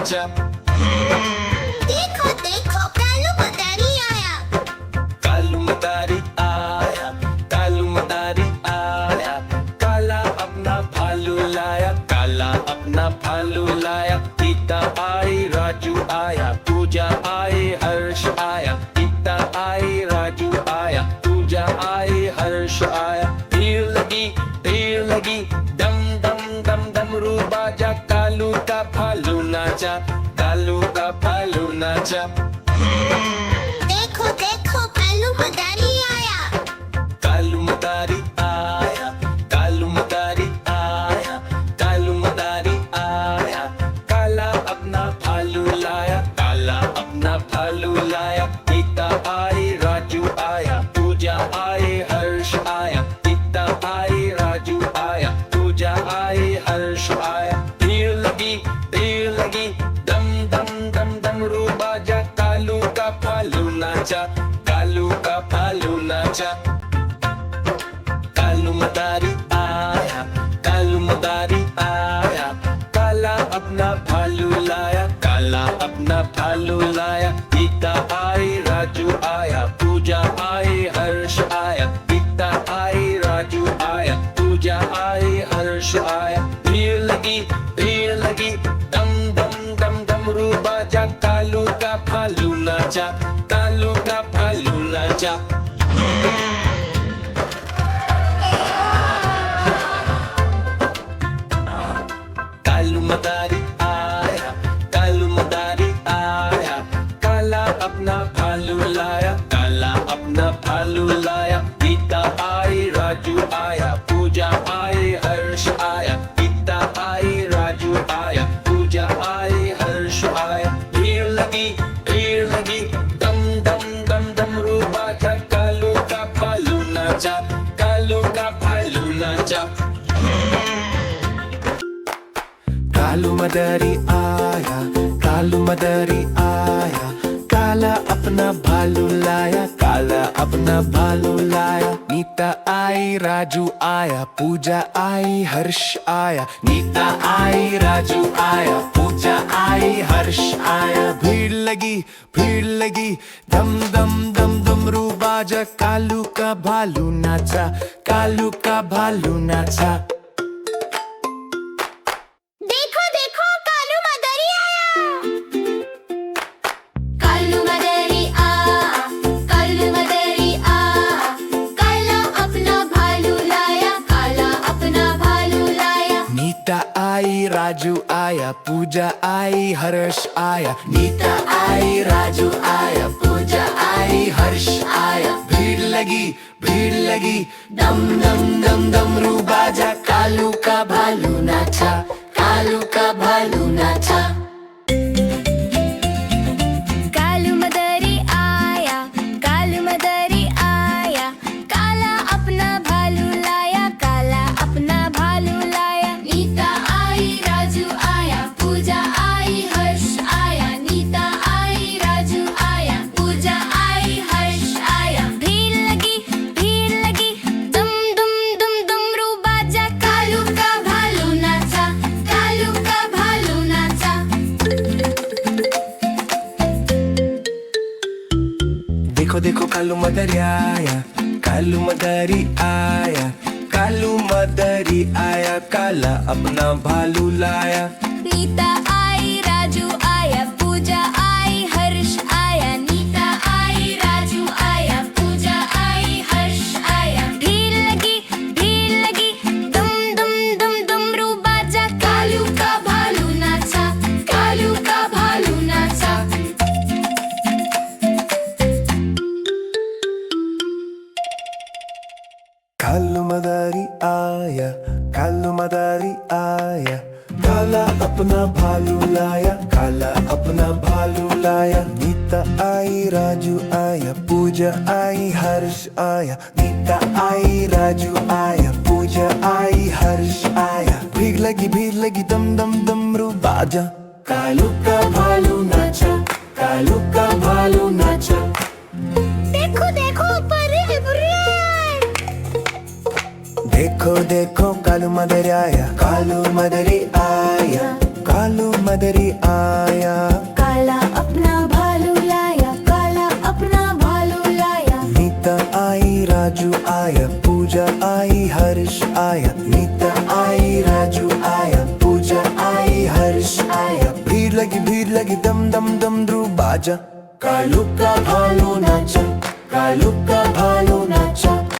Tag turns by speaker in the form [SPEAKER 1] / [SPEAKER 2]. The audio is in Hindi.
[SPEAKER 1] नाचा।
[SPEAKER 2] देखो देखो कालू मदारी आया।
[SPEAKER 1] कालू मदारी आया, कालू मदारी आया, काला अपना भालू लाया, काला अपना भालू लाया। गीता आई, राजू आया, पूजा आई, हर्ष आया। गीता आई, राजू आया, पूजा आई, हर्ष आया। भीड़ लगी, दम दम दम डमरू बाजा, कालू का भालू नाचा, कालू का भालू नाचा।
[SPEAKER 2] देखो देखो कालू मदारी आया।
[SPEAKER 1] कालू मदारी आया, कालू मदारी आया, कालू मदारी आया, काला अपना भालू लाया, काला अपना भालू लाया। गीता आई, राजू आया, पूजा आई, हर्ष आया। गीता आई, राजू आया, पूजा आई, हर्ष आया। भीड़ लगी, दम दम दम डमरू बाजा, कालू का भालू नाचा, कालू का भालू नाचा। कालू मदारी आया, कालू मदारी आया, काला अपना भालू लाया, काला अपना भालू लाया। गीता आई, राजू आया, पूजा आई, हर्ष आया। गीता आई, राजू आया, पूजा आई, हर्ष आया। भीड़ लगी, दम दम दम डमरू बाजा, कालू का भालू नाचा, कालू का भालू नाचा। कालू मदारी आया, कालू मदारी आया, काला अपना भालू लाया, काला अपना भालू लाया। गीता आई, राजू आया, पूजा आई, हर्ष आया। गीता आई, राजू आया, पूजा आई, हर्ष आया। भीड़ लगी, दम दम दम डमरू बाजा, कालू का भालू नाचा, कालू का भालू नाचा।
[SPEAKER 3] कालू मदारी आया, कालू मदारी आया, काला अपना भालू लाया, काला अपना भालू लाया। नीता आई, राजू आया, पूजा आई, हर्ष आया। नीता आई, राजू आया, पूजा आई, हर्ष आया। भीड़ लगी, दम दम दम डमरू बाजा, कालू का भालू नाचा, कालू का भालू नाचा।
[SPEAKER 2] देखो देखो कालू मदारी आया। कालू मदारी आ, कालू मदारी आ, काला अपना भालू लाया, काला अपना भालू लाया।
[SPEAKER 3] नीता आई, राजू आया, पूजा आई, हर्ष आया। नीता आई, राजू आया, पूजा आई, हर्ष आया। भीड़ लगी, दम दम दम डमरू बाजा, कालू का भालू नाचा, कालू का भालू नाचा।
[SPEAKER 2] कालू मदारी आया, कालू मदारी आया, काला अपना भालू लाया, काला अपना भालू लाया। नीता आई, राजू आया, पूजा आई, हर्ष आया। नीता आई, राजू आया, पूजा आई, हर्ष आया। भीड़ लगी, दम दम दम डमरू बाजा, कालू का भालू नाचा, कालू का भालू नाचा।
[SPEAKER 3] देखो देखो कालू मदारी आया, कालू मदारी आया, कालू मदारी आया, काला अपना भालू लाया।
[SPEAKER 2] नीता आई, राजू आया, पूजा आई, हर्ष आया। नीता आई, राजू आया, पूजा आई, हर्ष आया। भीड़ लगी, दम दम दम डमरू बाजा, कालू का भालू नाचा, कालू का भालू नाचा।
[SPEAKER 3] कालू मदारी आया, कालू मदारी आया, काला अपना भालू लाया, काला अपना भालू लाया। नीता आई, राजू आया, पूजा आई, हर्ष आया। नीता आई, राजू आया, पूजा आई, हर्ष आया। भीड़ लगी, दम दम डमरू बाजा, कालू का भालू नाचा, कालू का भालू नाचा।
[SPEAKER 2] देखो देखो परे
[SPEAKER 3] देखो देखो कालू मदारी आया, कालू मदारी आया, कालू मदरी आया,
[SPEAKER 2] काला अपना भालू लाया, काला अपना भालू लाया।
[SPEAKER 3] नीता आई राजू आया, पूजा आई हर्ष आया, नीता आई राजू आया, पूजा आई हर्ष आया। भीड़ लगी दम दम दम ध्रुव बाजा, कालू का भालू नाचा, कालू का भालू